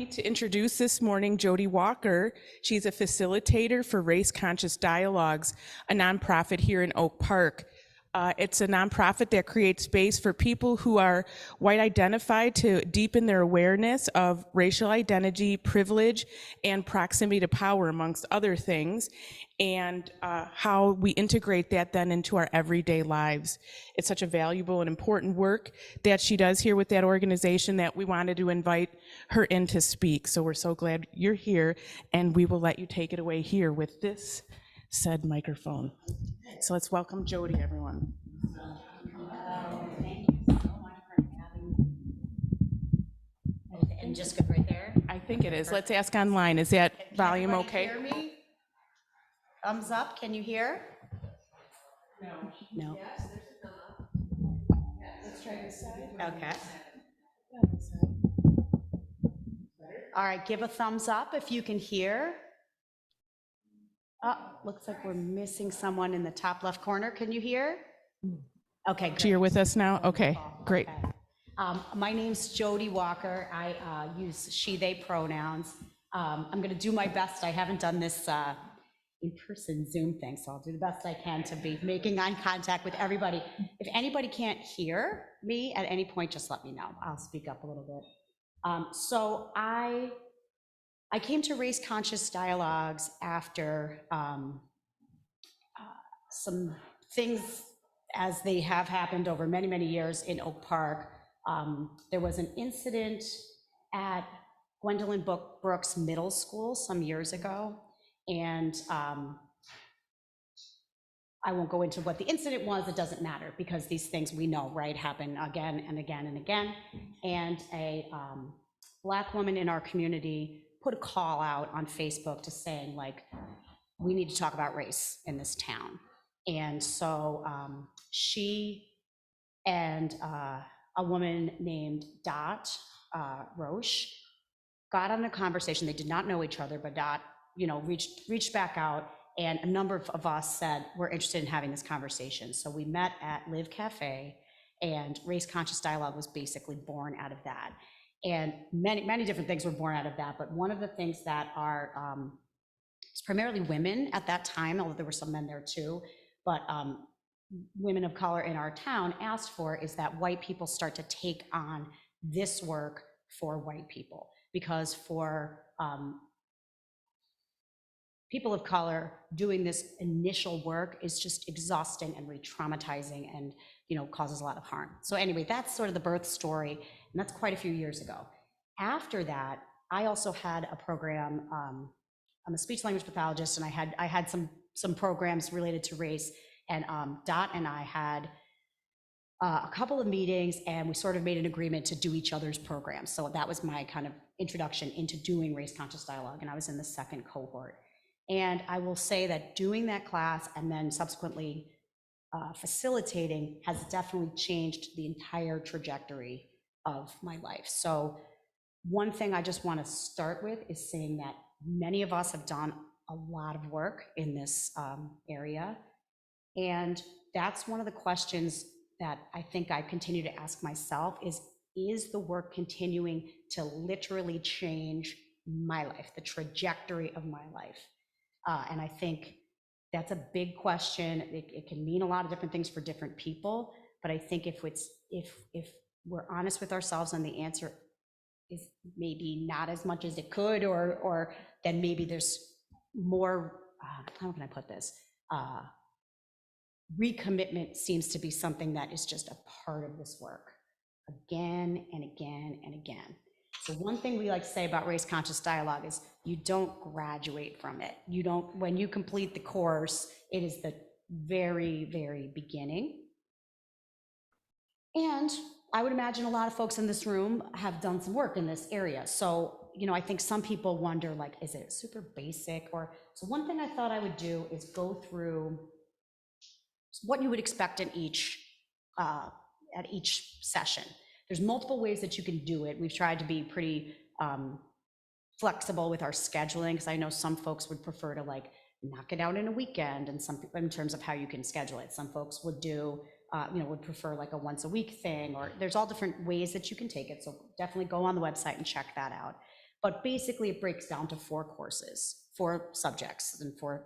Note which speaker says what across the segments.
Speaker 1: like to introduce this morning Jodi Walker. She's a facilitator for Race Conscious Dialogues, a nonprofit here in Oak Park. It's a nonprofit that creates space for people who are white identified to deepen their awareness of racial identity, privilege, and proximity to power, amongst other things, and how we integrate that then into our everyday lives. It's such a valuable and important work that she does here with that organization that we wanted to invite her in to speak. So we're so glad you're here, and we will let you take it away here with this said microphone. So let's welcome Jodi, everyone.
Speaker 2: Thank you so much for having me. And just good right there?
Speaker 1: I think it is. Let's ask online. Is that volume okay?
Speaker 2: Can you hear me? Thumbs up, can you hear? No.
Speaker 1: Yes, there's a thumb up. Let's try this side.
Speaker 2: Okay. All right, give a thumbs up if you can hear. Oh, looks like we're missing someone in the top left corner. Can you hear? Okay,
Speaker 1: So you're with us now? Okay, great.
Speaker 2: Okay. My name's Jodi Walker. I use she, they pronouns. I'm going to do my best. I haven't done this in-person Zoom thing, so I'll do the best I can to be making eye contact with everybody. If anybody can't hear me at any point, just let me know. I'll speak up a little bit. So I came to Race Conscious Dialogues after some things as they have happened over many, many years in Oak Park. There was an incident at Gwendolyn Brooks Middle School some years ago, and I won't go into what the incident was, it doesn't matter, because these things we know, right, happen again and again and again. And a Black woman in our community put a call out on Facebook to saying, like, we need to talk about race in this town. And so she and a woman named Dot Roche got on a conversation. They did not know each other, but Dot, reached back out, and a number of us said, we're interested in having this conversation. So we met at Live Cafe, and Race Conscious Dialogue was basically born out of that. And many, many different things were born out of that, but one of the things that are, it's primarily women at that time, although there were some men there too, but women of color in our town asked for is that white people start to take on this work for white people, because for people of color, doing this initial work is just exhausting and re-traumatizing and causes a lot of harm. So anyway, that's sort of the birth story, and that's quite a few years ago. After that, I also had a program. I'm a speech language pathologist, and I had some programs related to race, and Dot and I had a couple of meetings, and we sort of made an agreement to do each other's programs. So that was my kind of introduction into doing Race Conscious Dialogue, and I was in the second cohort. And I will say that doing that class and then subsequently facilitating has definitely changed the entire trajectory of my life. So one thing I just want to start with is saying that many of us have done a lot of work in this area. And that's one of the questions that I think I continue to ask myself is the work continuing to literally change my life, the trajectory of my life? And I think that's a big question. It can mean a lot of different things for different people, but I think if we're honest with ourselves and the answer is maybe not as much as it could, or then maybe there's more, how can I put this? Recommitment seems to be something that is just a part of this work again and again and again. So one thing we like to say about Race Conscious Dialogue is you don't graduate from it. When you complete the course, it is the very, very beginning. And I would imagine a lot of folks in this room have done some work in this area. So, I think some people wonder, like, is it super basic? So one thing I thought I would do is go through what you would expect in at each session. There's multiple ways that you can do it. We've tried to be pretty flexible with our scheduling, because I know some folks would prefer to knock it out in a weekend, and some in terms of how you can schedule it. Some folks would do, would prefer like a once a week thing, or there's all different ways that you can take it. So definitely go on the website and check that out. But basically it breaks down to 4 courses, 4 subjects and 4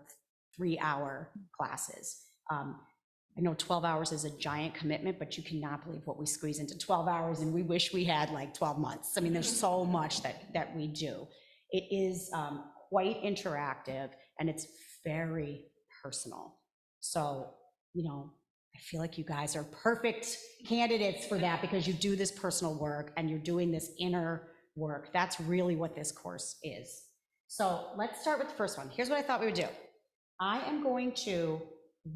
Speaker 2: 3-hour classes. I know 12 hours is a giant commitment, but you cannot believe what we squeeze into 12 hours, and we wish we had like 12 months. I mean, there's so much that we do. It is quite interactive, and it's very personal. So, you know, I feel like you guys are perfect candidates for that because you do this personal work and you're doing this inner work. That's really what this course is. So let's start with the first one. Here's what I thought we would do. I am going to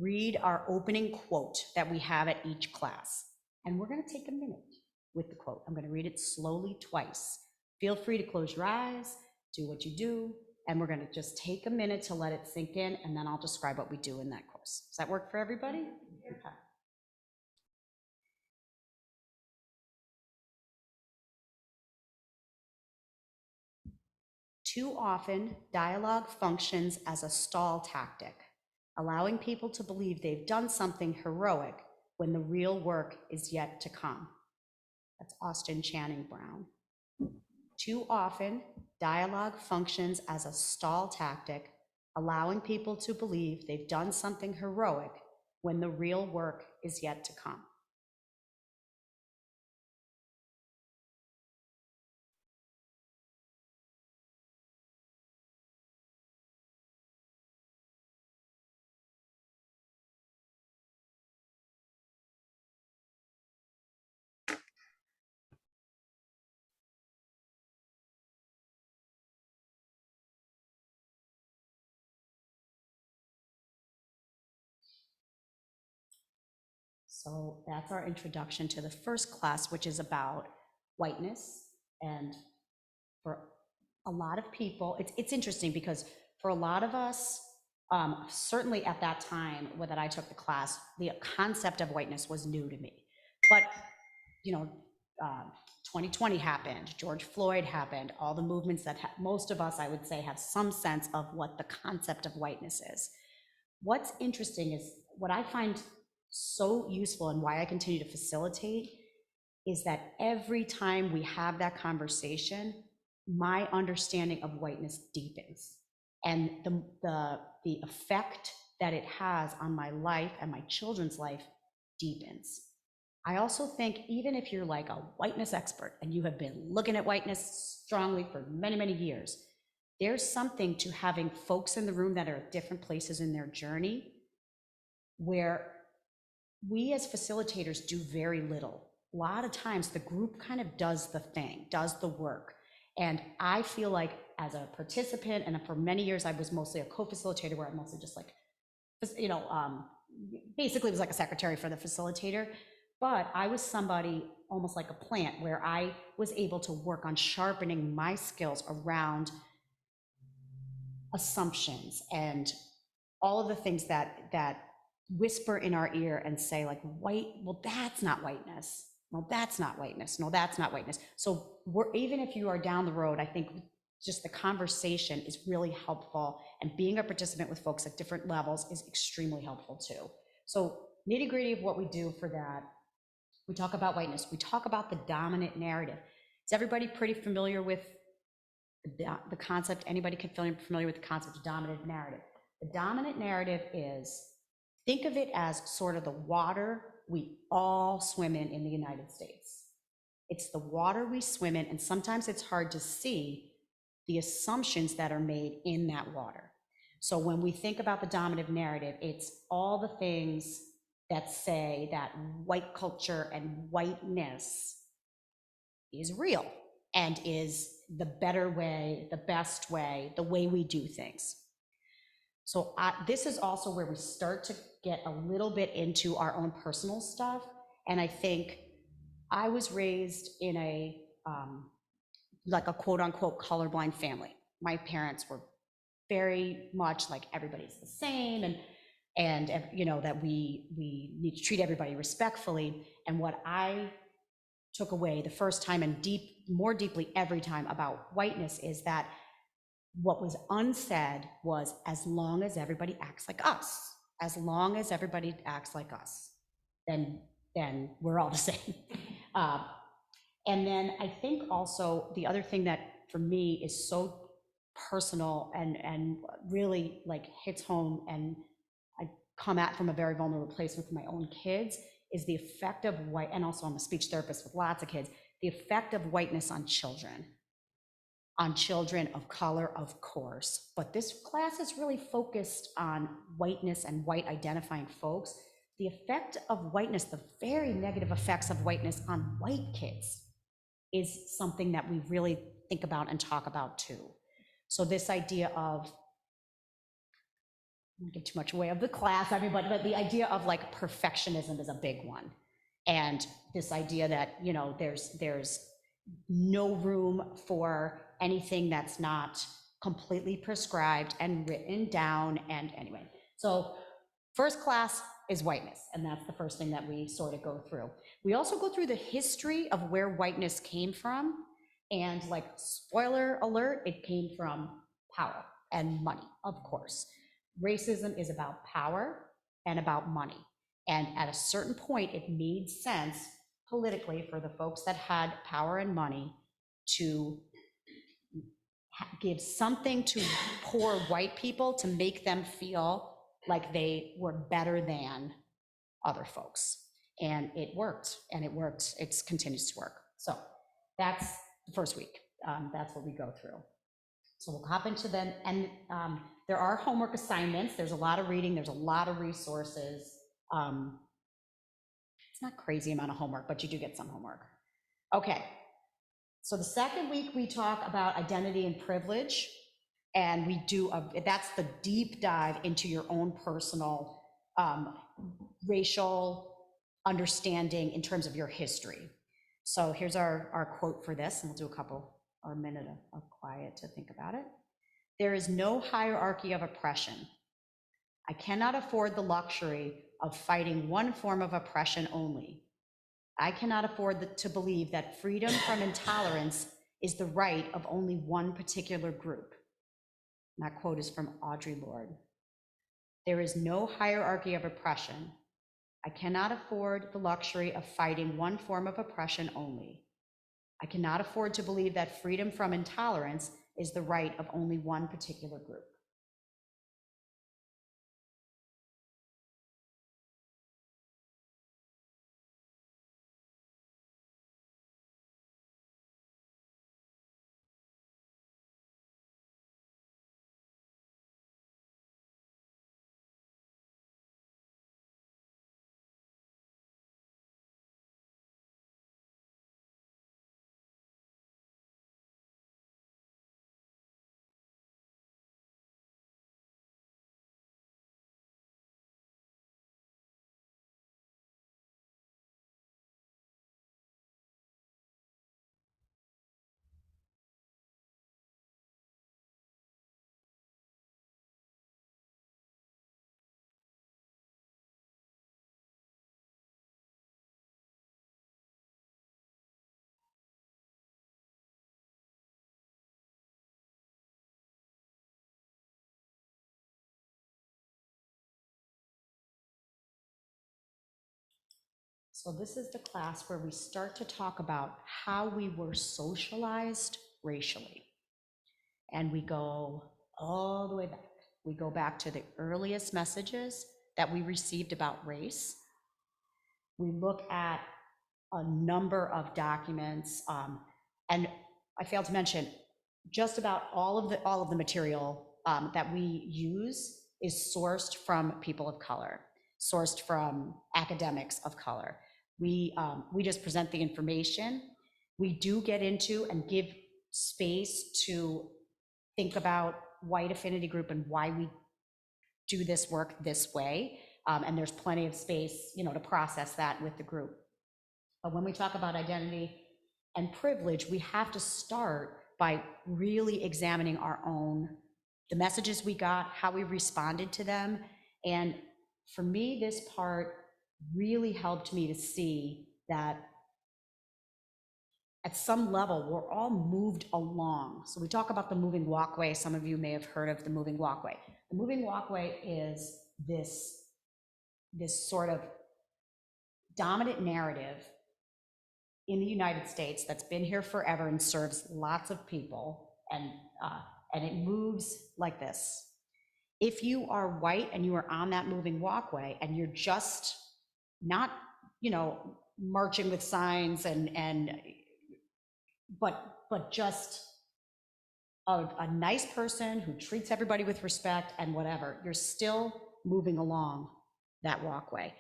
Speaker 2: read our opening quote that we have at each class, and we're going to take a minute with the quote. I'm going to read it slowly twice. Feel free to close your eyes, do what you do, and we're going to just take a minute to let it sink in, and then I'll describe what we do in that course. Does that work for everybody? Okay. Too often, dialogue functions as a stall tactic, allowing people to believe they've done something heroic when the real work is yet to come. That's Austin Channing Brown. Too often, dialogue functions as a stall tactic, allowing people to believe they've done something heroic when the real work is yet to come. So that's our introduction to the first class, which is about whiteness. And for a lot of people, it's interesting because for a lot of us, certainly at that time that I took the class, the concept of whiteness was new to me. But, you know, 2020 happened, George Floyd happened, all the movements that most of us, I would say, have some sense of what the concept of whiteness is. What's interesting is what I find so useful and why I continue to facilitate is that every time we have that conversation, my understanding of whiteness deepens, and the effect that it has on my life and my children's life deepens. I also think even if you're like a whiteness expert and you have been looking at whiteness strongly for many, many years, there's something to having folks in the room that are at different places in their journey where we as facilitators do very little. A lot of times the group kind of does the thing, does the work. And I feel like as a participant, and for many years I was mostly a co-facilitator where I mostly just like, you know, basically was like a secretary for the facilitator, but I was somebody almost like a plant where I was able to work on sharpening my skills around assumptions and all of the things that whisper in our ear and say like, white, well, that's not whiteness. No, that's not whiteness. No, that's not whiteness. So even if you are down the road, I think just the conversation is really helpful, and being a participant with folks at different levels is extremely helpful too. So nitty gritty of what we do for that, we talk about whiteness. We talk about the dominant narrative. Is everybody pretty familiar with the concept? Anybody familiar with the concept of dominant narrative? The dominant narrative is, think of it as sort of the water we all swim in the United States. It's the water we swim in, and sometimes it's hard to see the assumptions that are made in that water. So when we think about the dominant narrative, it's all the things that say that white culture and whiteness is real and is the better way, the best way, the way we do things. So this is also where we start to get a little bit into our own personal stuff. And I think I was raised in a, like a quote unquote colorblind family. My parents were very much like everybody's the same, and you know, that we need to treat everybody respectfully. And what I took away the first time, and more deeply every time, about whiteness is that what was unsaid was, as long as everybody acts like us, as long as everybody acts like us, then we're all the same. And then I think also the other thing that for me is so personal and really like hits home, and I come at from a very vulnerable place with my own kids, is the effect of white, and also I'm a speech therapist with lots of kids, the effect of whiteness on children of color, of course. But this class is really focused on whiteness and white identifying folks. The effect of whiteness, the very negative effects of whiteness on white kids, is something that we really think about and talk about too. So this idea of, I don't give too much away of the class, everybody, but the idea of like perfectionism is a big one. And this idea that, you know, there's no room for anything that's not completely prescribed and written down. And anyway, so first class is whiteness, and that's the first thing that we sort of go through. We also go through the history of where whiteness came from, and like, spoiler alert, it came from power and money, of course. Racism is about power and about money. And at a certain point, it made sense politically for the folks that had power and money to give something to poor white people to make them feel like they were better than other folks. And it worked, and it worked. It continues to work. So that's the first week. That's what we go through. So we'll hop into them. And there are homework assignments. There's a lot of reading. There's a lot of resources. It's not crazy amount of homework, but you do get some homework. Okay. So the second week we talk about identity and privilege, and we do that's the deep dive into your own personal racial understanding in terms of your history. So here's our quote for this, and we'll do a couple or a minute of quiet to think about it. There is no hierarchy of oppression. I cannot afford the luxury of fighting one form of oppression only. I cannot afford to believe that freedom from intolerance is the right of only one particular group. And that quote is from Audre Lorde. There is no hierarchy of oppression. I cannot afford the luxury of fighting one form of oppression only. I cannot afford to believe that freedom from intolerance is the right of only one particular group. So this is the class where we start to talk about how we were socialized racially. And we go all the way back. We go back to the earliest messages that we received about race. We look at a number of documents, and I failed to mention, just about all of the material that we use is sourced from people of color, sourced from academics of color. We just present the information. We do get into and give space to think about white affinity group and why we do this work this way. And there's plenty of space, you know, to process that with the group. But when we talk about identity and privilege, we have to start by really examining our own, the messages we got, how we responded to them. And for me, this part really helped me to see that at some level, we're all moved along. So we talk about the moving walkway. Some of you may have heard of the moving walkway. The moving walkway is this sort of dominant narrative in the United States that's been here forever and serves lots of people, and it moves like this. If you are white and you are on that moving walkway and you're just not, marching with signs but just a nice person who treats everybody with respect and whatever, you're still moving along that walkway.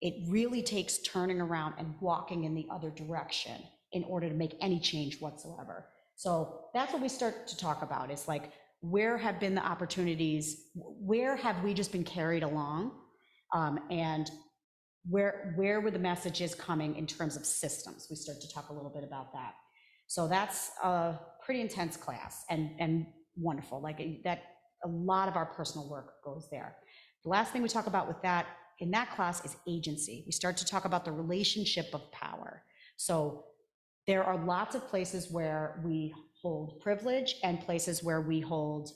Speaker 2: It really takes turning around and walking in the other direction in order to make any change whatsoever. So that's what we start to talk about. It's like, where have been the opportunities? Where have we just been carried along? And where were the messages coming in terms of systems? We start to talk a little bit about that. So that's a pretty intense class and wonderful. Like that, a lot of our personal work goes there. The last thing we talk about with that in that class is agency. We start to talk about the relationship of power. So there are lots of places where we hold privilege and places where we hold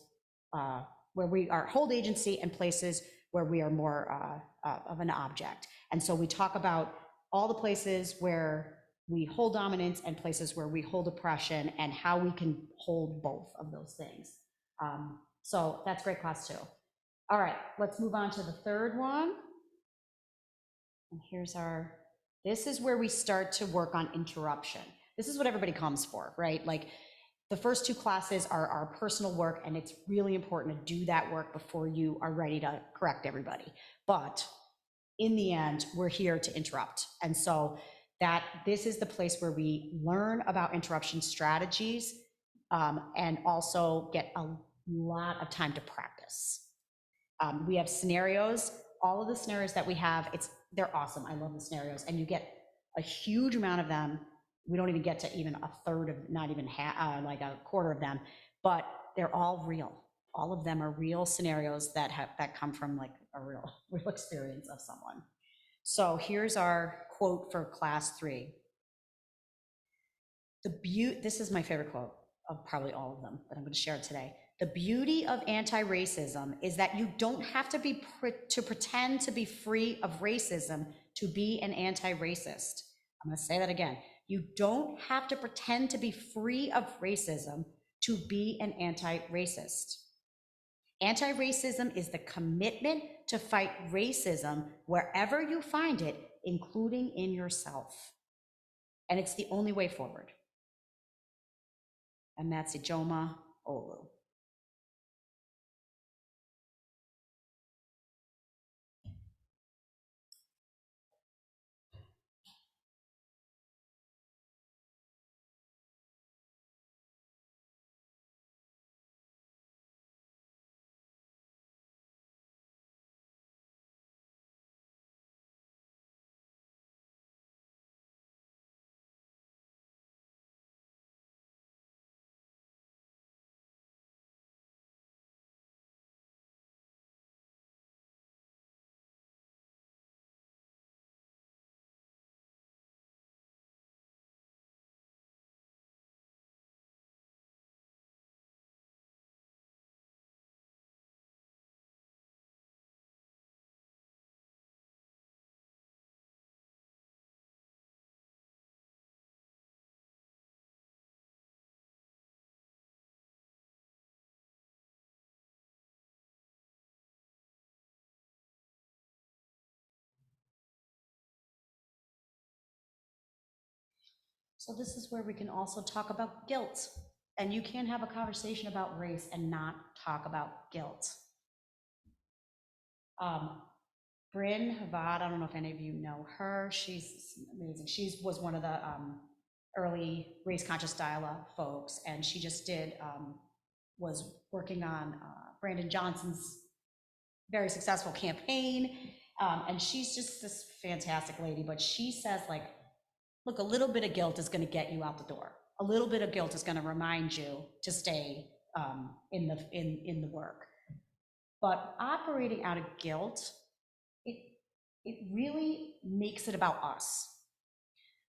Speaker 2: agency, and places where we are more of an object. And so we talk about all the places where we hold dominance and places where we hold oppression, and how we can hold both of those things. So that's great class too. All right, let's move on to the third one. And this is where we start to work on interruption. This is what everybody comes for, right? Like the first two classes are our personal work, and it's really important to do that work before you are ready to correct everybody. But in the end, we're here to interrupt. And so this is the place where we learn about interruption strategies, and also get a lot of time to practice. We have scenarios. All of the scenarios that we have, they're awesome. I love the scenarios, and you get a huge amount of them. We don't even get to even a third of, not even half, like a quarter of them, but they're all real. All of them are real scenarios that come from like a real experience of someone. So here's our quote for class 3. This is my favorite quote of probably all of them, but I'm going to share it today. The beauty of anti-racism is that you don't have to pretend to be free of racism to be an anti-racist. I'm going to say that again. You don't have to pretend to be free of racism to be an anti-racist. Anti-racism is the commitment to fight racism wherever you find it, including in yourself. And it's the only way forward. And that's Ijoma Olu. So this is where we can also talk about guilt. And you can't have a conversation about race and not talk about guilt. Bryn Havad, I don't know if any of you know her. She's amazing. She was one of the early race conscious dialogue folks, and she just was working on Brandon Johnson's very successful campaign. And she's just this fantastic lady, but she says, like, look, a little bit of guilt is going to get you out the door. A little bit of guilt is going to remind you to stay in the work. But operating out of guilt, it really makes it about us.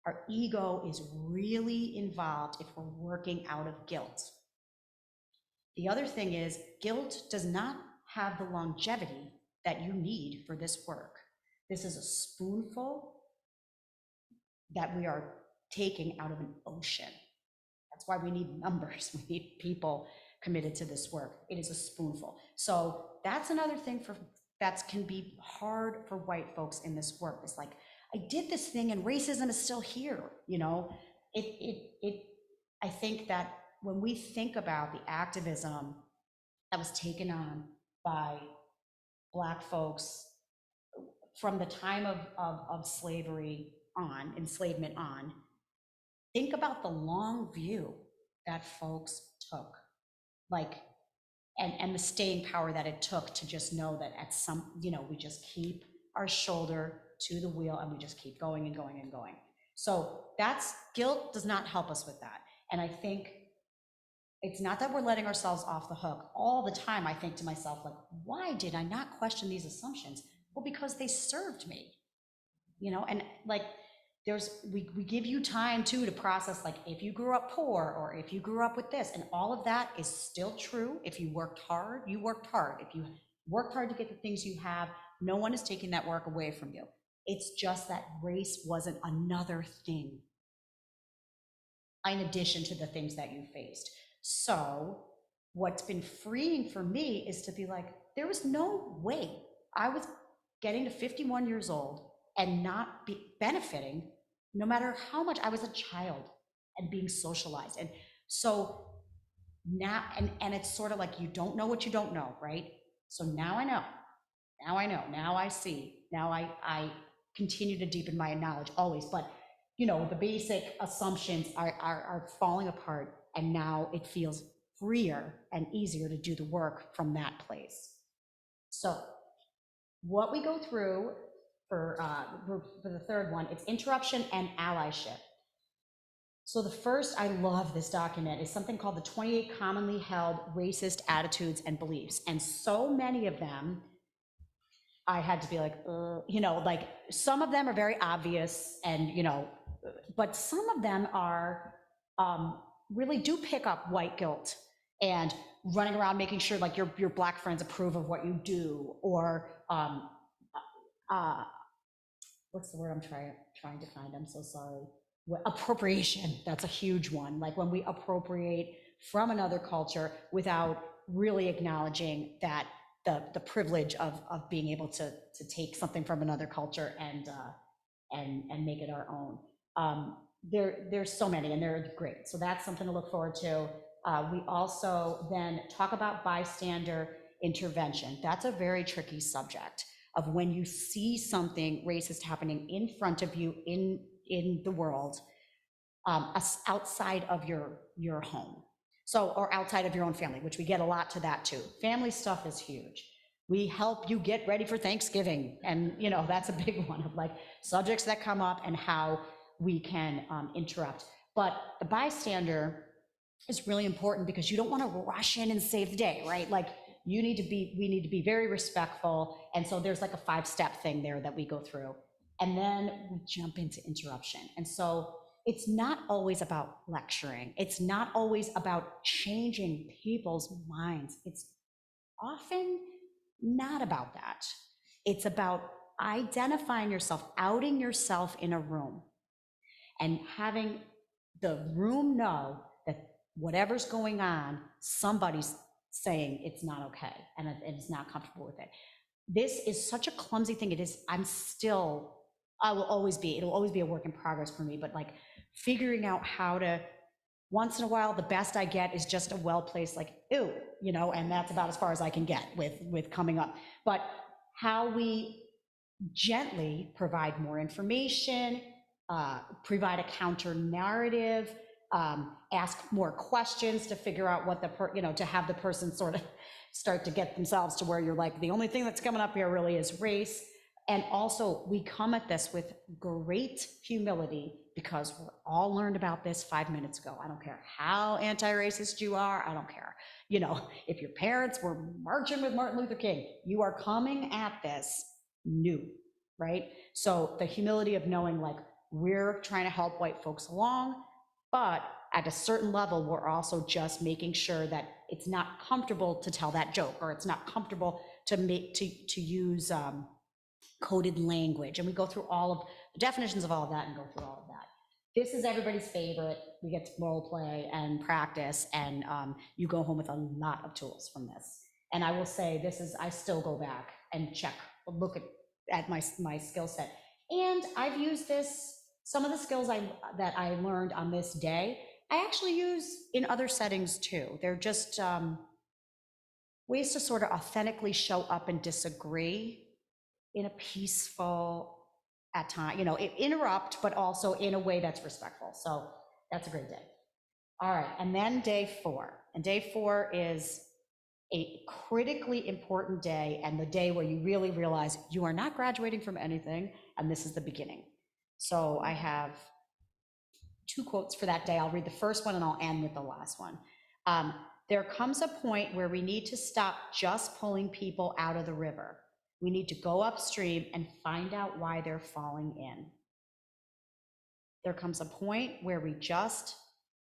Speaker 2: Our ego is really involved if we're working out of guilt. The other thing is, guilt does not have the longevity that you need for this work. This is a spoonful that we are taking out of an ocean. That's why we need numbers. We need people committed to this work. It is a spoonful. So that's another thing that can be hard for white folks in this work. It's like, I did this thing and racism is still here, you know? I think that when we think about the activism that was taken on by Black folks from the time of slavery on, enslavement on, think about the long view that folks took, like, and the staying power that it took to just know that at some, you know, we just keep our shoulder to the wheel and we just keep going and going and going. So guilt does not help us with that. And I think it's not that we're letting ourselves off the hook. All the time I think to myself, like, why did I not question these assumptions? Well, because they served me, you know, and like, we give you time too to process, like, if you grew up poor or if you grew up with this, and all of that is still true. If you worked hard, you worked hard. If you worked hard to get the things you have, no one is taking that work away from you. It's just that race wasn't another thing in addition to the things that you faced. So what's been freeing for me is to be like, there was no way I was getting to 51 years old and not be benefiting, no matter how much I was a child and being socialized. And so now, and it's sort of like, you don't know what you don't know, right? So now I know, now I see, now I continue to deepen my knowledge always, but you know, the basic assumptions are falling apart, and now it feels freer and easier to do the work from that place. So what we go through for the third one, it's interruption and allyship. So the first, I love this document, is something called the 28 Commonly Held Racist Attitudes and Beliefs. And so many of them, I had to be like, you know, like some of them are very obvious and, you know, but some of them are really do pick up white guilt and running around making sure like your Black friends approve of what you do, or what's the word I'm trying to find? I'm so sorry. Appropriation, that's a huge one. Like when we appropriate from another culture without really acknowledging that the privilege of being able to take something from another culture and make it our own. There's so many, and they're great. So that's something to look forward to. We also then talk about bystander intervention. That's a very tricky subject of when you see something racist happening in front of you in the world, outside of your home. So, or outside of your own family, which we get a lot to that too. Family stuff is huge. We help you get ready for Thanksgiving. And you know, that's a big one of like subjects that come up and how we can interrupt. But the bystander is really important because you don't want to rush in and save the day, right? Like we need to be very respectful. And so there's like a 5-step thing there that we go through. And then we jump into interruption. And so it's not always about lecturing. It's not always about changing people's minds. It's often not about that. It's about identifying yourself, outing yourself in a room, and having the room know that whatever's going on, somebody's saying it's not okay and it's not comfortable with it. This is such a clumsy thing. It is, it'll always be a work in progress for me, but like figuring out how to, once in a while, the best I get is just a well-placed like, ew, you know, and that's about as far as I can get with coming up. But how we gently provide more information, provide a counter narrative, ask more questions to figure out what to have the person sort of start to get themselves to where you're like, the only thing that's coming up here really is race. And also we come at this with great humility because we all learned about this 5 minutes ago. I don't care how anti-racist you are. I don't care. You know, if your parents were marching with Martin Luther King, you are coming at this new, right? So the humility of knowing like we're trying to help white folks along, but at a certain level, we're also just making sure that it's not comfortable to tell that joke, or it's not comfortable to use coded language. And we go through all of the definitions of all of that and go through all of that. this is everybody's favorite. We get to role play and practice, and you go home with a lot of tools from this. And I will say, I still go back and look at my skill set. And I've used this, some of the skills that I learned on this day, I actually use in other settings too. They're just ways to sort of authentically show up and disagree in a peaceful, at time, interrupt, but also in a way that's respectful. So that's a great day. All right, and then day 4. And day 4 is a critically important day, and the day where you really realize you are not graduating from anything, and this is the beginning. So I have 2 quotes for that day. I'll read the first one and I'll end with the last one. There comes a point where we need to stop just pulling people out of the river. We need to go upstream and find out why they're falling in. There comes a point where we just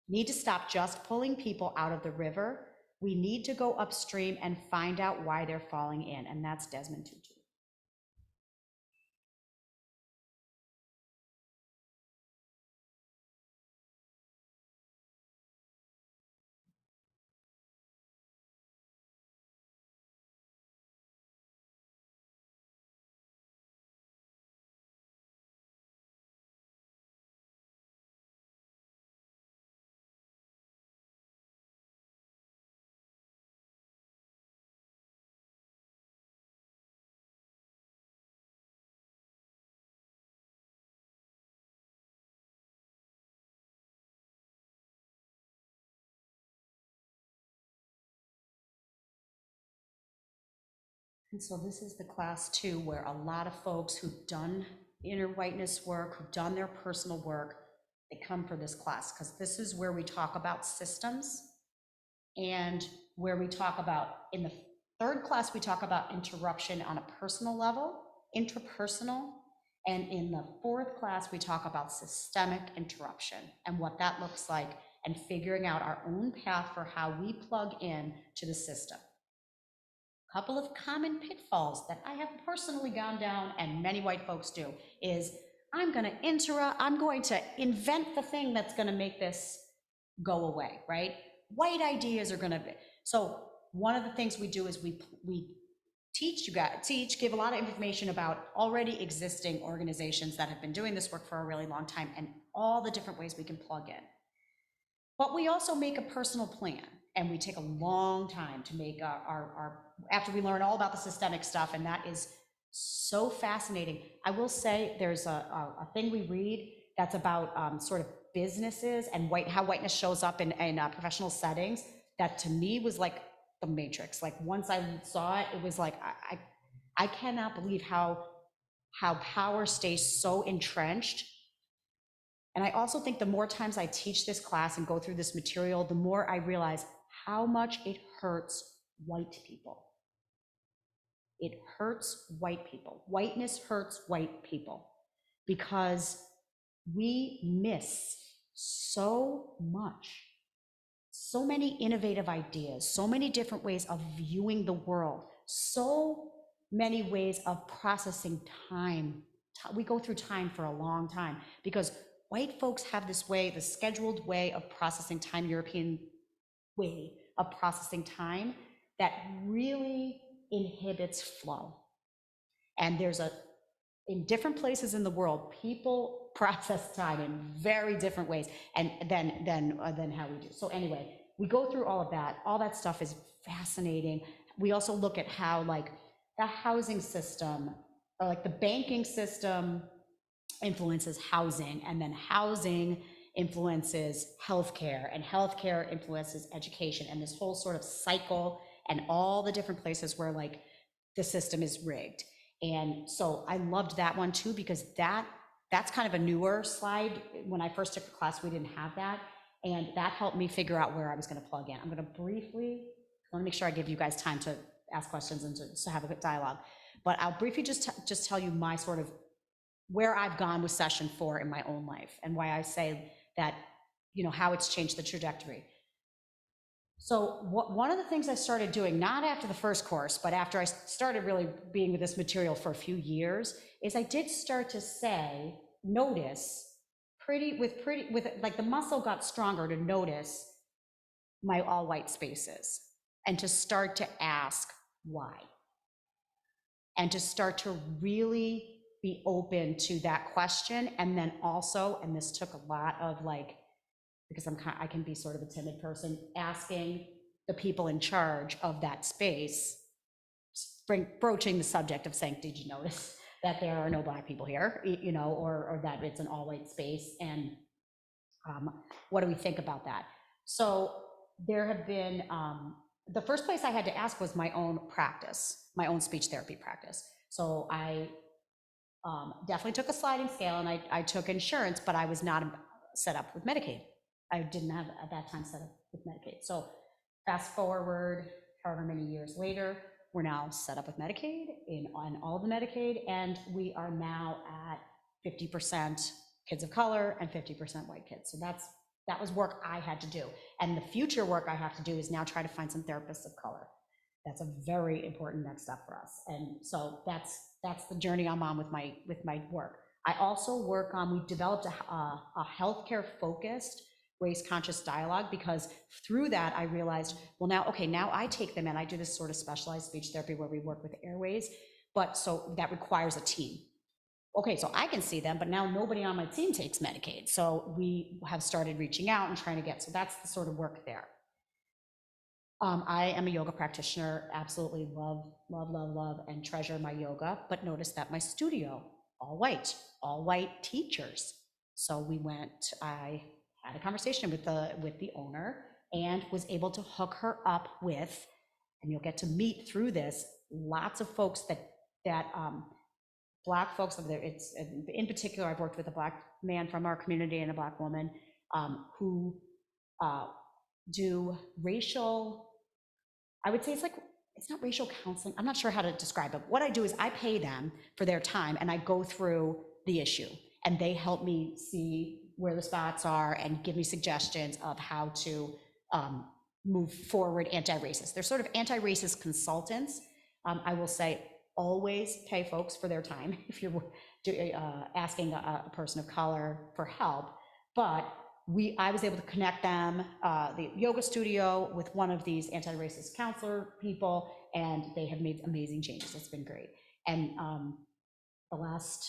Speaker 2: need to stop just pulling people out of the river. We need to go upstream and find out why they're falling in. And that's Desmond Tutu. And so this is the class 2, where a lot of folks who've done inner whiteness work, who've done their personal work, they come for this class, because this is where we talk about systems, and where we talk about, in the 3rd class, we talk about interruption on a personal level, interpersonal, and in the 4th class, we talk about systemic interruption and what that looks like, and figuring out our own path for how we plug in to the system. Couple of common pitfalls that I have personally gone down, and many white folks do, is I'm going to invent the thing that's going to make this go away, right? White ideas are going to be. So one of the things we do is we give a lot of information about already existing organizations that have been doing this work for a really long time, and all the different ways we can plug in. But we also make a personal plan, and we take a long time to make our after we learn all about the systemic stuff, and that is so fascinating. I will say there's a thing we read that's about sort of businesses and how whiteness shows up in professional settings, that to me was like the Matrix. Like once I saw it, it was like, I cannot believe how power stays so entrenched. And I also think the more times I teach this class and go through this material, the more I realize how much it hurts white people. It hurts white people. Whiteness hurts white people because we miss so much, so many innovative ideas, so many different ways of viewing the world, so many ways of processing time. We go through time for a long time because white folks have this way, the scheduled way of processing time, European way of processing time, that really inhibits flow. And in different places in the world, people process time in very different ways and than how we do. So anyway, we go through all of that. All that stuff is fascinating. We also look at how like the housing system, or like the banking system influences housing, and then housing influences healthcare, and healthcare influences education, and this whole sort of cycle, and all the different places where like the system is rigged. And so I loved that one too, because that's kind of a newer slide. When I first took the class, we didn't have that, and that helped me figure out where I was going to plug in. I'm going to briefly, I want to make sure I give you guys time to ask questions and to have a good dialogue, but I'll briefly just tell you my sort of where I've gone with session 4 in my own life, and why I say that, you know, how it's changed the trajectory. So one of the things I started doing, not after the first course, but after I started really being with this material for a few years, is I did start to notice with like the muscle got stronger to notice my all white spaces and to start to ask why, and to start to really be open to that question. And then also, and this took a lot of like, because I can be sort of a timid person, asking the people in charge of that space, broaching the subject of saying, did you notice that there are no Black people here, you know, or that it's an all white space, and what do we think about that? So there have been, the first place I had to ask was my own practice, my own speech therapy practice. So I definitely took a sliding scale, and I took insurance, but I was not set up with Medicaid. I didn't have at that time set up with Medicaid. So fast forward however many years later, we're now set up with Medicaid on all of the Medicaid, and we are now at 50% kids of color and 50% white kids. So that was work I had to do. And the future work I have to do is now try to find some therapists of color. That's a very important next step for us. And so that's the journey I'm on with my work. I also work on, we've developed a healthcare focused race conscious dialogue, because through that I realized, well, now I take them in. I do this sort of specialized speech therapy where we work with airways, but so that requires a team. Okay, so I can see them, but now nobody on my team takes Medicaid. So we have started reaching out and trying to get, so that's the sort of work there. I am a yoga practitioner, absolutely love, and treasure my yoga, but notice that my studio, all white teachers. So I had a conversation with the owner and was able to hook her up with, and you'll get to meet through this, lots of folks that Black folks, it's in particular, I've worked with a Black man from our community and a Black woman who do racial, I would say it's not racial counseling. I'm not sure how to describe it. What I do is I pay them for their time and I go through the issue, and they help me see where the spots are and give me suggestions of how to move forward anti-racist. They're sort of anti-racist consultants. I will say, always pay folks for their time if you're asking a person of color for help. But I was able to connect them, the yoga studio, with one of these anti-racist counselor people, and they have made amazing changes. It's been great. And the last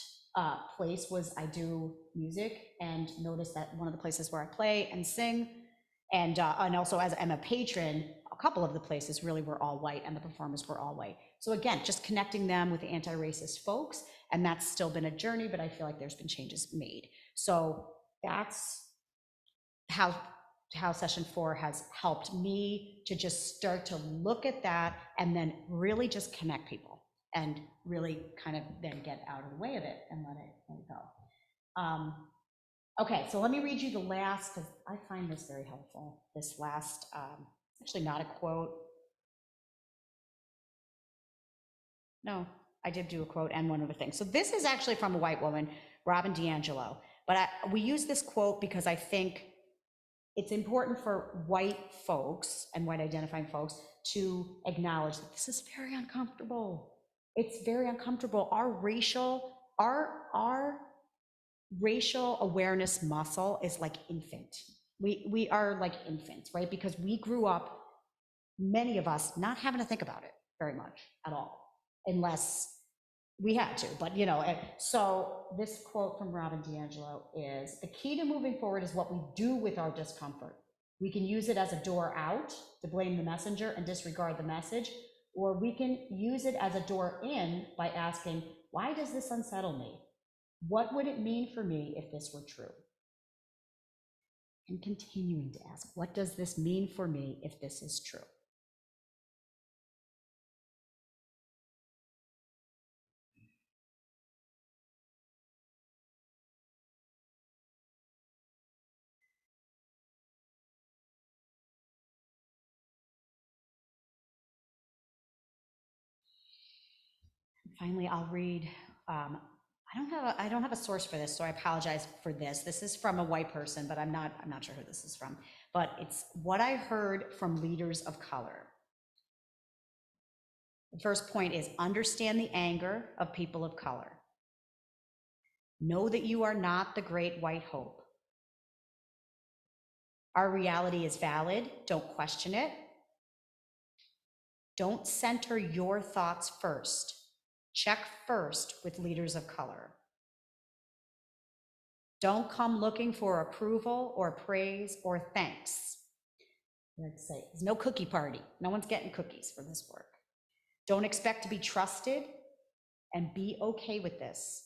Speaker 2: place was I do music, and noticed that one of the places where I play and sing, and also as I'm a patron, a couple of the places really were all white, and the performers were all white. So again, just connecting them with the anti-racist folks, and that's still been a journey, but I feel like there's been changes made. So that's how session 4 has helped me to just start to look at that and then really just connect people and really kind of then get out of the way of it and let it go. Okay, so let me read you the last, because I find this very helpful. This last, actually not a quote. No, I did do a quote and one other thing. So this is actually from a white woman, Robin DiAngelo. But we use this quote because I think it's important for white folks and white identifying folks to acknowledge that this is very uncomfortable. It's very uncomfortable. Our racial awareness muscle is like infant. We are like infants, right? Because we grew up, many of us, not having to think about it very much at all, unless we had to, but so this quote from Robin DiAngelo is, the key to moving forward is what we do with our discomfort. We can use it as a door out to blame the messenger and disregard the message, or we can use it as a door in by asking, why does this unsettle me? What would it mean for me if this were true? And continuing to ask, what does this mean for me if this is true? Finally, I'll read, I don't have a source for this, so I apologize for this. This is from a white person, but I'm not sure who this is from, but it's what I heard from leaders of color. The first point is, understand the anger of people of color. Know that you are not the great white hope. Our reality is valid. Don't question it. Don't center your thoughts first. Check first with leaders of color. Don't come looking for approval or praise or thanks. Let's say there's no cookie party. No one's getting cookies for this work. Don't expect to be trusted, and be okay with this.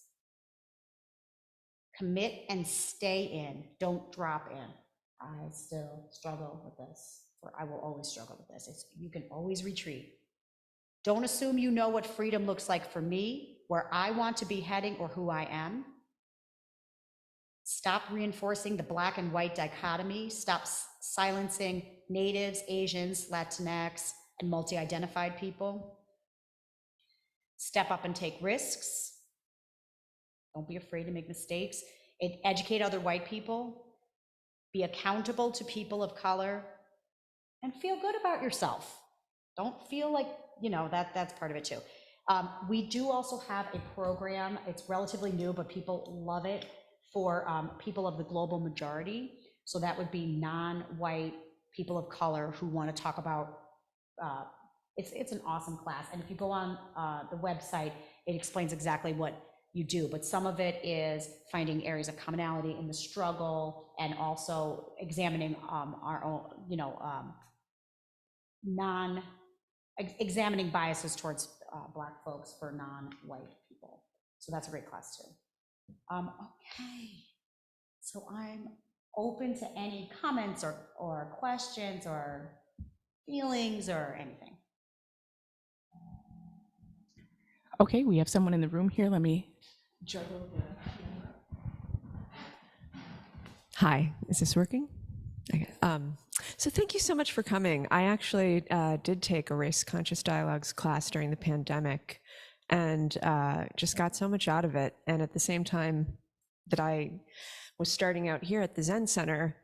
Speaker 2: Commit and stay in. Don't drop in. I still struggle with this, or I will always struggle with this. You can always retreat. Don't assume you know what freedom looks like for me, where I want to be heading, or who I am. Stop reinforcing the black and white dichotomy. Stop silencing natives, Asians, Latinx, and multi-identified people. Step up and take risks. Don't be afraid to make mistakes. Educate other white people. Be accountable to people of color. And feel good about yourself. Don't feel like, that's part of it too. We do also have a program. It's relatively new, but people love it, for people of the global majority. So that would be non-white people of color who want to talk about, it's an awesome class. And if you go on the website, it explains exactly what you do, but some of it is finding areas of commonality in the struggle, and also examining our own, examining biases towards Black folks for non-white people. So that's a great class too. Okay, so I'm open to any comments or questions or feelings or anything.
Speaker 1: Okay, we have someone in the room here. Let me juggle the.
Speaker 3: Hi, is this working? Okay. So thank you so much for coming. I actually did take a race conscious dialogues class during the pandemic, and just got so much out of it. And at the same time that I was starting out here at the Zen Center,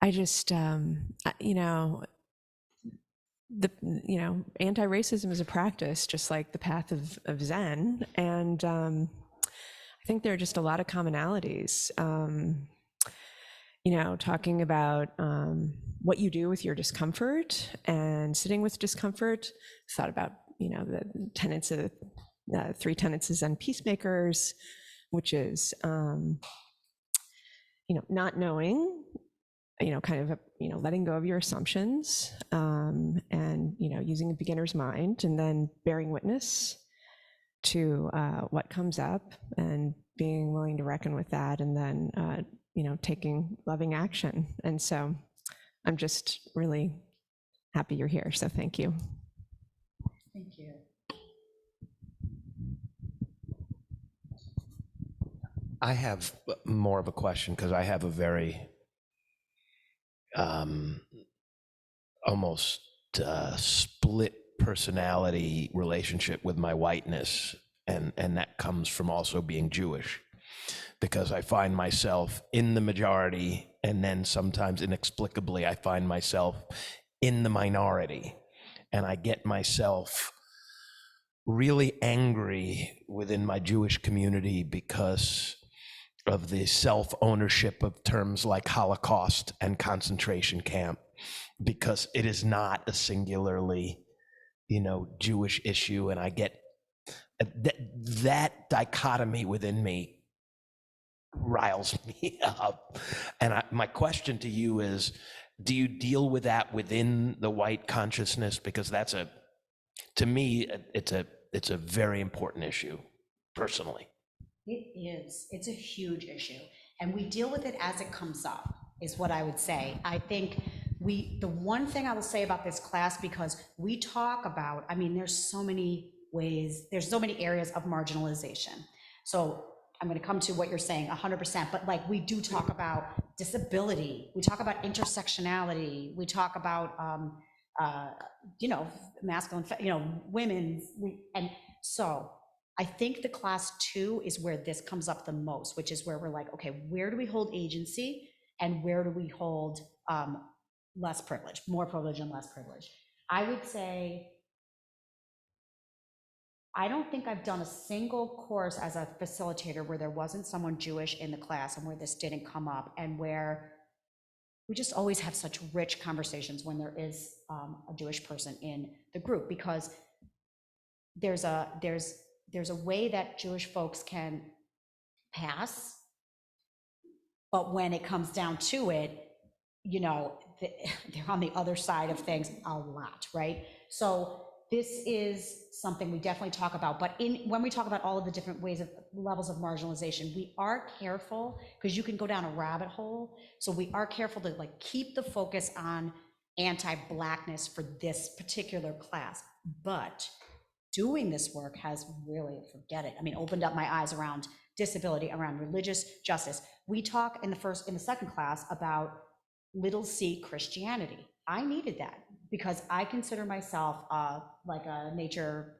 Speaker 3: I just, anti-racism is a practice, just like the path of Zen. And I think there are just a lot of commonalities. Talking about what you do with your discomfort and sitting with discomfort. Thought about, the tenets of 3 tenets of Zen peacemakers, which is, not knowing, kind of, letting go of your assumptions, and, using a beginner's mind, and then bearing witness to what comes up and being willing to reckon with that, and then, taking loving action. And so I'm just really happy you're here. So thank you.
Speaker 2: Thank you.
Speaker 4: I have more of a question, because I have a very almost split personality relationship with my whiteness, and that comes from also being Jewish, because I find myself in the majority, and then sometimes inexplicably I find myself in the minority, and I get myself really angry within my Jewish community because of the self-ownership of terms like Holocaust and concentration camp, because it is not a singularly, Jewish issue. And I get that dichotomy within me riles me up. And my question to you is, do you deal with that within the white consciousness? Because to me, it's a very important issue, personally.
Speaker 2: It is. It's a huge issue. And we deal with it as it comes up, is what I would say. I think the one thing I will say about this class, because we talk about, there's so many ways, there's so many areas of marginalization. So I'm going to come to what you're saying 100%, but we do talk about disability, we talk about intersectionality, we talk about, masculine, women, and so I think the class 2 is where this comes up the most, which is where we're like, okay, where do we hold agency, and where do we hold less privilege, more privilege and less privilege? I would say, I don't think I've done a single course as a facilitator where there wasn't someone Jewish in the class, and where this didn't come up, and where we just always have such rich conversations when there is a Jewish person in the group, because there's a way that Jewish folks can pass, but when it comes down to it, you know, they're on the other side of things a lot, right? So this is something we definitely talk about, but when we talk about all of the different ways of levels of marginalization, we are careful, because you can go down a rabbit hole. So we are careful to like keep the focus on anti-Blackness for this particular class, but doing this work has really, forget it. I mean, opened up my eyes around disability, around religious justice. We talk in the second class about little c Christianity. I needed that because I consider myself like a nature,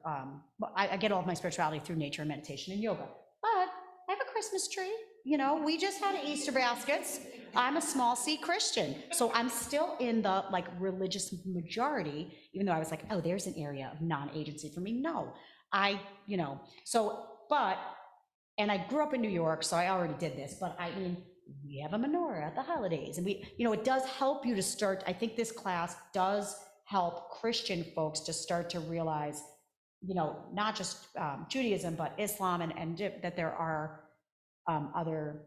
Speaker 2: I get all of my spirituality through nature and meditation and yoga, but I have a Christmas tree. You know, we just had Easter baskets. I'm a small c Christian. So I'm still in the like religious majority, even though I was like, oh, there's an area of non-agency for me. No, and I grew up in New York, so I already did this, but I mean, we have a menorah at the holidays, and it does help you to start. I think this class does help Christian folks to start to realize, not just Judaism, but Islam, and that there are other.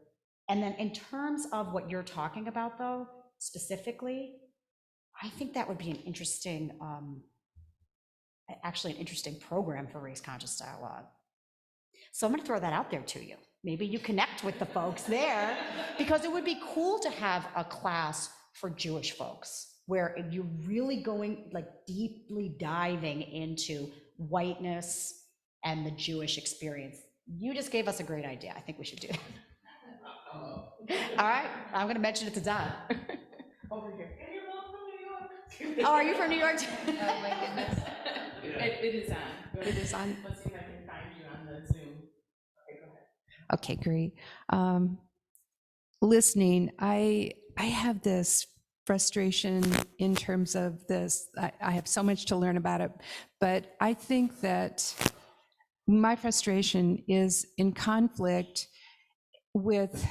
Speaker 2: And then in terms of what you're talking about, though, specifically, I think that would be an interesting, actually an interesting program for race conscious dialogue. So I'm going to throw that out there to you. Maybe you connect with the folks there, because it would be cool to have a class for Jewish folks where you're really going, like, deeply diving into whiteness and the Jewish experience. You just gave us a great idea. I think we should do it. All right, I'm going to mention it to Don.
Speaker 1: Over here. And you're both from New York.
Speaker 2: Oh, are you from New York?
Speaker 1: Oh my goodness. It is on.
Speaker 5: It is on.
Speaker 1: Let's see if I can find you on the Zoom. Okay, go ahead.
Speaker 5: Okay, great. Listening, I have this frustration in terms of this. I have so much to learn about it, but I think that my frustration is in conflict with,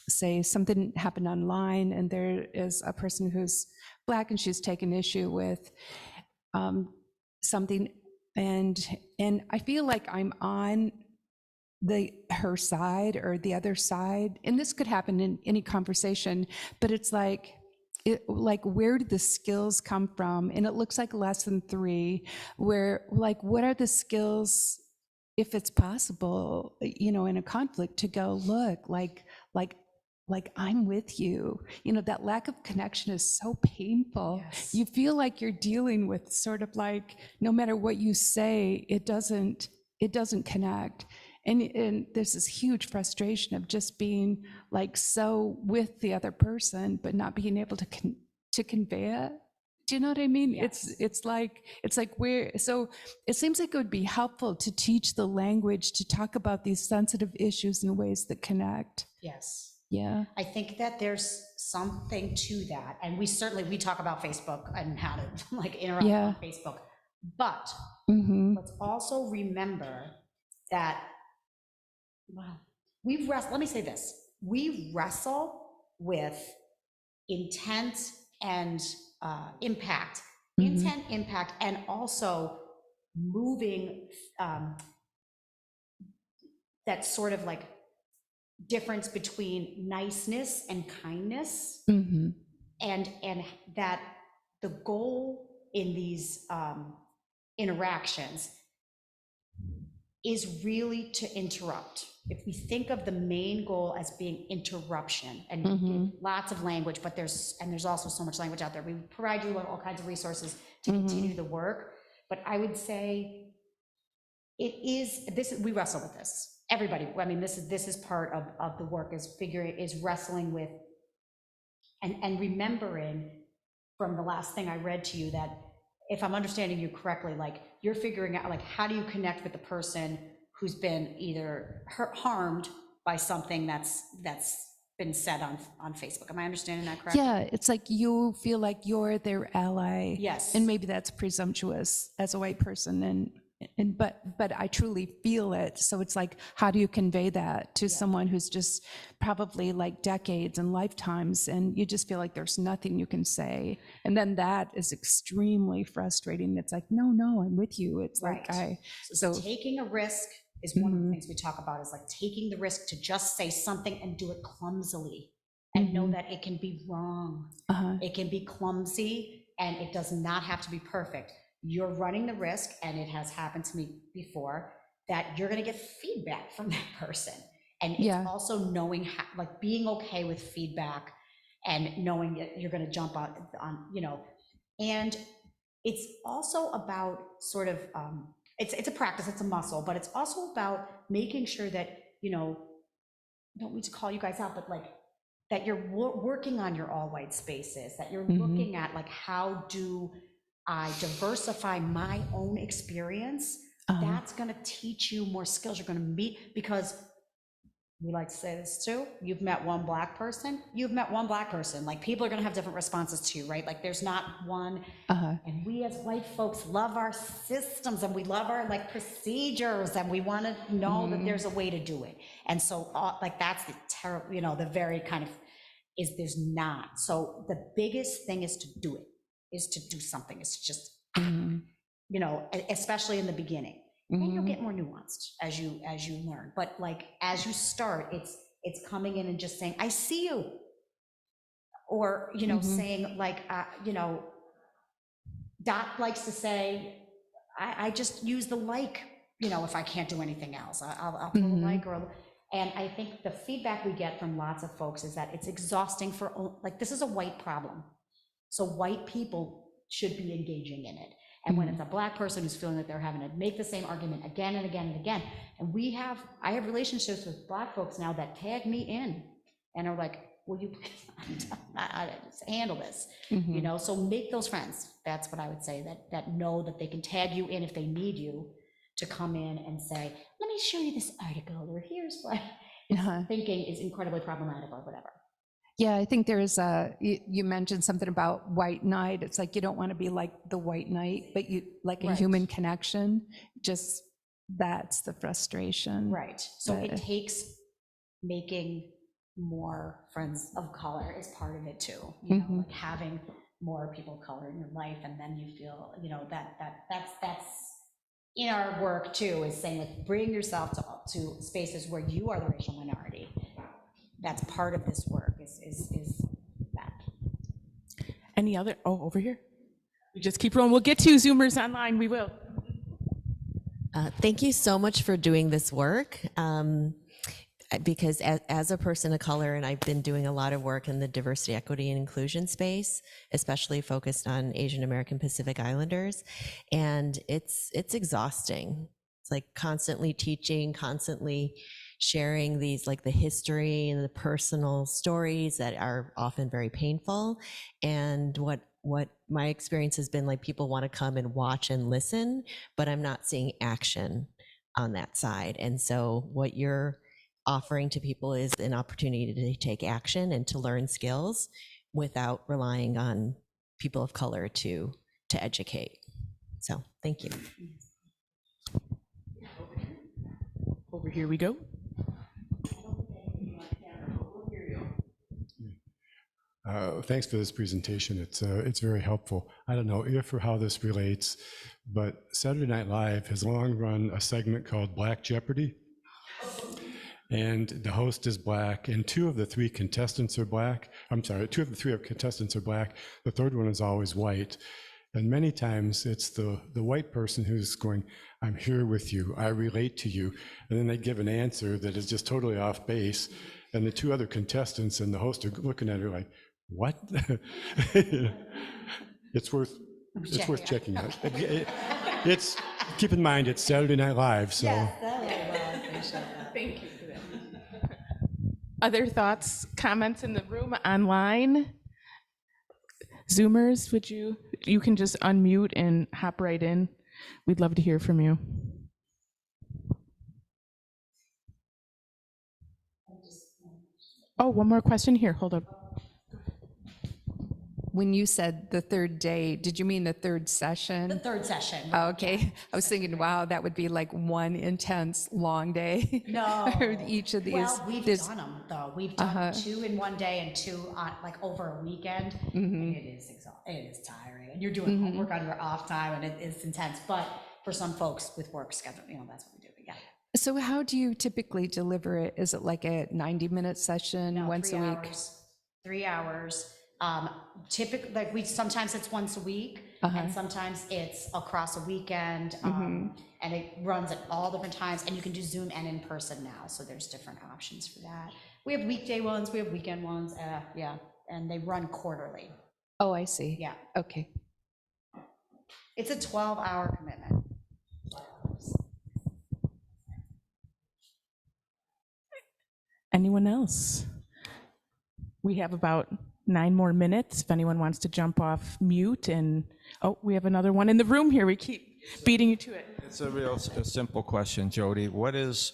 Speaker 5: say, something happened online and there is a person who's Black and she's taken issue with something, and I feel like I'm on her side or the other side, and this could happen in any conversation, but it's like where did the skills come from? And it looks like lesson 3, where like, what are the skills, if it's possible, in a conflict, to go, look, like I'm with you. That lack of connection is so painful.
Speaker 2: Yes.
Speaker 5: You feel like you're dealing with sort of like, no matter what you say, it doesn't connect. And there's this huge frustration of just being like so with the other person, but not being able to convey it. Do you know what I mean?
Speaker 2: Yes.
Speaker 5: It's like so it seems like it would be helpful to teach the language to talk about these sensitive issues in ways that connect.
Speaker 2: Yes.
Speaker 5: Yeah.
Speaker 2: I think that there's something to that. And we talk about Facebook and how to like interact on Facebook. But let's also remember that, let me say this. We wrestle with intent and impact, and also moving that sort of like difference between niceness and kindness, and that the goal in these interactions is really to interrupt. If we think of the main goal as being interruption, and lots of language, but there's also so much language out there. We provide you with all kinds of resources to continue the work, but I would say we wrestle with this. Everybody, I mean, this is part of the work, is wrestling with and remembering from the last thing I read to you that, if I'm understanding you correctly, like you're figuring out like, how do you connect with the person who's been either harmed by something that's been said on Facebook. Am I understanding that correctly?
Speaker 5: Yeah, it's like you feel like you're their ally.
Speaker 2: Yes.
Speaker 5: And maybe that's presumptuous as a white person, and but I truly feel it. So it's like, how do you convey that to someone who's just probably like decades and lifetimes, and you just feel like there's nothing you can say, and then that is extremely frustrating. It's like, no, I'm with you. It's like
Speaker 2: Right. So taking a risk is one of the things we talk about, is like taking the risk to just say something and do it clumsily, and know that it can be wrong. It can be clumsy, and it does not have to be perfect. You're running the risk, and it has happened to me before, that you're going to get feedback from that person. And it's also knowing how, like being okay with feedback, and knowing that you're going to jump on, and it's also about sort of, it's a practice, it's a muscle, but it's also about making sure that, don't need to call you guys out, but like, that you're working on your all white spaces, that you're looking at like, how do I diversify my own experience? That's going to teach you more skills. You're going to meet, because we like to say this too, you've met one black person, like people are going to have different responses to you, right? Like there's not one. And we as white folks love our systems, and we love our like procedures, and we want to know that there's a way to do it. And so like that's the terrible, the very kind of, is there's not. So the biggest thing is to do it, is to do something. It's just, especially in the beginning. And you'll get more nuanced as you learn. But like, as you start, it's coming in and just saying, I see you. Or, saying like, Dot likes to say, I just use the like, if I can't do anything else, I'll put a like, and I think the feedback we get from lots of folks is that it's exhausting like, this is a white problem. So white people should be engaging in it. And when it's a black person who's feeling that they're having to make the same argument again and again and again, and I have relationships with black folks now that tag me in and are like, will you please handle this? So make those friends. That's what I would say, that know that they can tag you in if they need you to come in and say, let me show you this article, or here's what thinking is incredibly problematic, or whatever.
Speaker 5: Yeah, I think there's you mentioned something about white knight. It's like, you don't want to be like the white knight, but you like a human connection. Just that's the frustration.
Speaker 2: Right. So it takes making more friends of color is part of it too. Like having more people of color in your life, and then you feel, that's in our work too, is saying like, bring yourself to spaces where you are the racial minority. That's part of this work, is that.
Speaker 1: Any other, over here? We just keep rolling. We'll get to you, Zoomers online, we will.
Speaker 6: Thank you so much for doing this work. Because as a person of color, and I've been doing a lot of work in the diversity, equity, and inclusion space, especially focused on Asian American Pacific Islanders, and it's exhausting. It's like constantly teaching, constantly sharing these, like the history and the personal stories that are often very painful. And what my experience has been, like, people want to come and watch and listen, but I'm not seeing action on that side. And so what you're offering to people is an opportunity to take action and to learn skills without relying on people of color to educate. So thank you.
Speaker 1: Over here we go.
Speaker 7: Thanks for this presentation. It's very helpful. I don't know if or how this relates, but Saturday Night Live has long run a segment called Black Jeopardy. And the host is black, and two of the three contestants are black. Two of the three contestants are black. The third one is always white. And many times it's the white person who's going, I'm here with you, I relate to you. And then they give an answer that is just totally off base. And the two other contestants and the host are looking at her like, what? It's worth checking out. It's keep in mind, it's Saturday Night Live, so.
Speaker 2: Yes,
Speaker 1: Thank you for that. Other thoughts, comments in the room, online? Zoomers, you can just unmute and hop right in. We'd love to hear from you. Oh, one more question here, hold up.
Speaker 5: when you said the third day, did you mean the third
Speaker 2: The
Speaker 5: session?
Speaker 2: third session.
Speaker 5: Oh, okay. I was thinking, wow, that would be like one intense long day. Or
Speaker 2: No.
Speaker 5: each of these.
Speaker 2: Well, we've
Speaker 5: there's-
Speaker 2: done them though. We've done 2 in one day and 2 on like over a weekend. And it is exhausting. It is tiring. And you're doing homework on your off time and it's intense. But for some folks with work schedule, that's what we do. Yeah.
Speaker 5: So how do you typically deliver it? Is it like a 90-minute session
Speaker 2: No,
Speaker 5: once a
Speaker 2: 3
Speaker 5: week?
Speaker 2: hours. 3 hours. Typically, like sometimes it's once a week, and sometimes it's across a weekend, and it runs at all different times. And you can do Zoom and in person now, so there's different options for that. We have weekday ones, we have weekend ones, yeah, and they run quarterly.
Speaker 5: Oh, I see.
Speaker 2: Yeah,
Speaker 5: Okay.
Speaker 2: it's a 12-hour commitment.
Speaker 1: Anyone else? We have about 9 more minutes if anyone wants to jump off mute. And oh, we have another one in the room here. We keep beating you to it.
Speaker 8: It's a simple question, Jodi. What is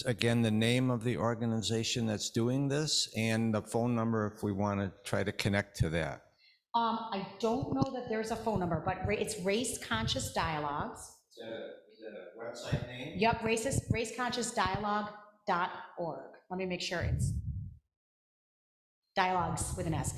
Speaker 8: again the name of the organization that's doing this, and the phone number if we want to try to connect to that?
Speaker 2: I don't know that there's a phone number, but it's Race Conscious Dialogues.
Speaker 8: Is that a website name?
Speaker 2: Yep, raceconsciousdialogue.org. Let me make sure it's dialogues with an S.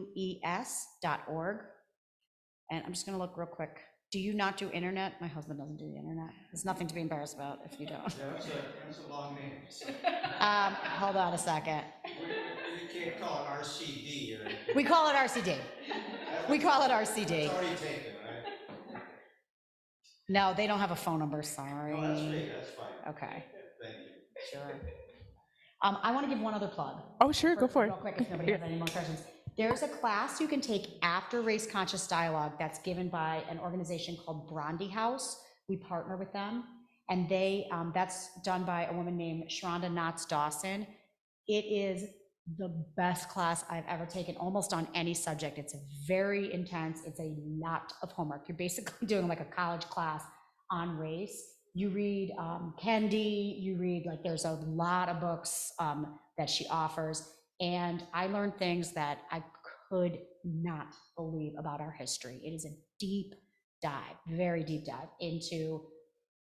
Speaker 2: RACECONSCIOUSDIALOGUES.org. And I'm just going to look real quick. Do you not do internet? My husband doesn't do the internet. There's nothing to be embarrassed about if you don't.
Speaker 8: That's a long name.
Speaker 2: Hold on a second.
Speaker 8: We can't call it RCD or anything.
Speaker 2: We call it RCD. We call it RCD.
Speaker 8: It's already taken, right?
Speaker 2: No, they don't have a phone number, sorry.
Speaker 8: No, that's great. That's fine.
Speaker 2: Okay,
Speaker 8: Thank you.
Speaker 2: sure. I want to give one other plug.
Speaker 1: Oh, sure, go for it.
Speaker 2: Real quick, if nobody has any more questions. There's a class you can take after Race Conscious Dialogue that's given by an organization called Brandy House. We partner with them, and that's done by a woman named Sharonda Knotts Dawson. It is the best class I've ever taken, almost on any subject. It's very intense. It's a lot of homework. You're basically doing like a college class on race. You read Kendi, you read, like, there's a lot of books that she offers. And I learned things that I could not believe about our history. It is a deep dive, very deep dive into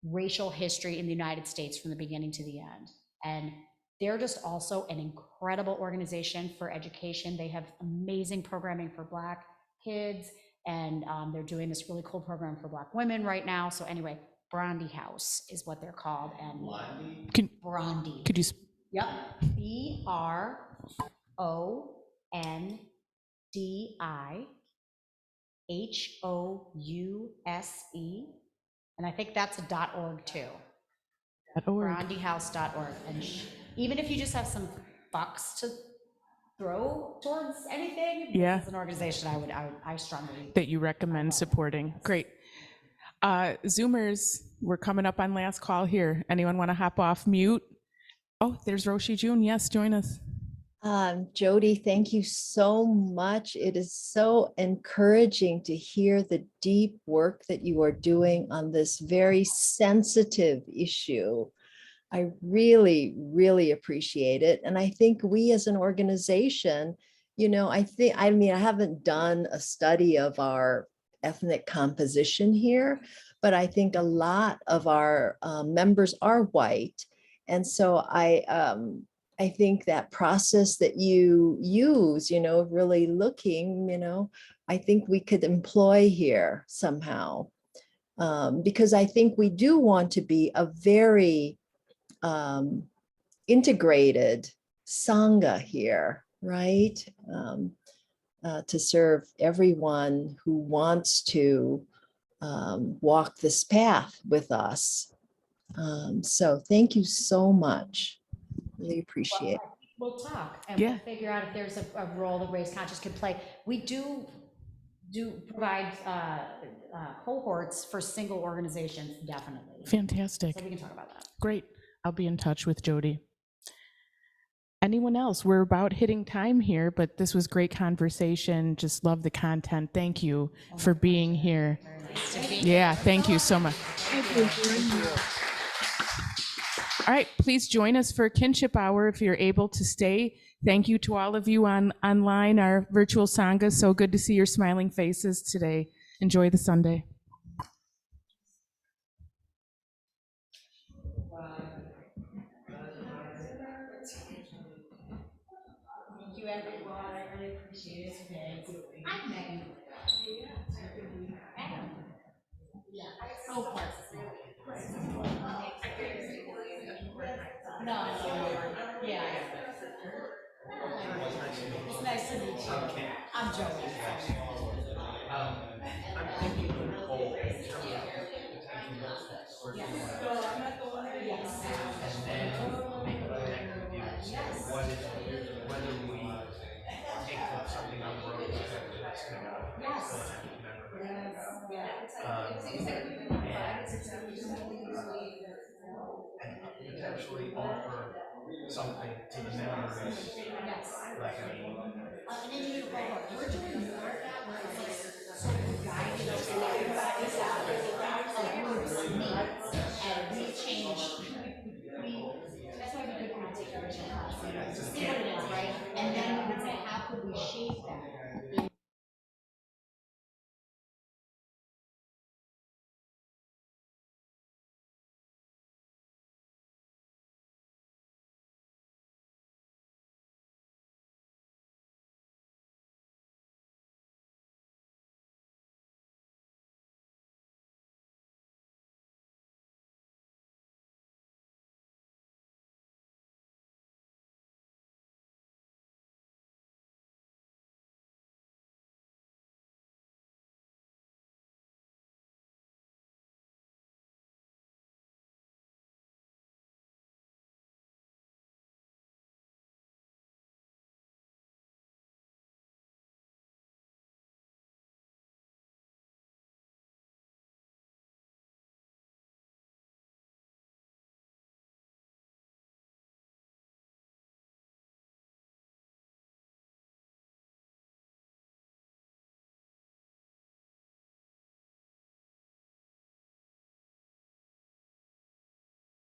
Speaker 2: racial history in the United States from the beginning to the end. And they're just also an incredible organization for education. They have amazing programming for Black kids, and they're doing this really cool program for Black women right now. So anyway, Brandy House is what they're called. And Brandy.
Speaker 1: Could you?
Speaker 2: Yep. BRONDIHOUSE. And I think that's a .org too. BrandyHouse.org. And even if you just have some bucks to throw towards anything,
Speaker 1: Yeah.
Speaker 2: this is an organization I strongly
Speaker 1: That you recommend supporting. Great. Zoomers, we're coming up on last call here. Anyone want to hop off mute? Oh, there's Roshi June. Yes, join us.
Speaker 9: Jodi, thank you so much. It is so encouraging to hear the deep work that you are doing on this very sensitive issue. I really, really appreciate it. And I think we as an organization, I haven't done a study of our ethnic composition here, but I think a lot of our members are white. And so I think that process that you use, really looking, I think we could employ here somehow, because I think we do want to be a very integrated Sangha here, right? To serve everyone who wants to walk this path with us. So thank you so much. Really appreciate it.
Speaker 2: We'll talk and
Speaker 1: Yeah.
Speaker 2: we'll figure out if there's a role that Race Conscious could play. We do provide cohorts for single organizations, definitely.
Speaker 1: Fantastic.
Speaker 2: So we can talk about that.
Speaker 1: Great. I'll be in touch with Jodi. anyone else? We're about hitting time here, but this was great conversation. Just love the content. Thank you for being here. Yeah, thank you so much. All right, please join us for Kinship Hour if you're able to stay. Thank you to all of you online, our virtual Sangha. So good to see your smiling faces today. Enjoy the Sunday.
Speaker 2: Thank you, everyone. I really appreciate it today. I'm Megan. Megan. Yeah. Oh, of course. No. Yeah. It's nice to meet you. I'm Jodi.
Speaker 4: I'm thinking of the whole in terms of
Speaker 2: Yes.
Speaker 4: and then make a connect with you. Whether we take something on the road that's going to
Speaker 2: Yes.
Speaker 4: and potentially offer something to the members.
Speaker 2: Yes.
Speaker 4: Like I mean,
Speaker 2: An individual cohort. We're doing more of that where it's like sort of guided to everybody's out. Like,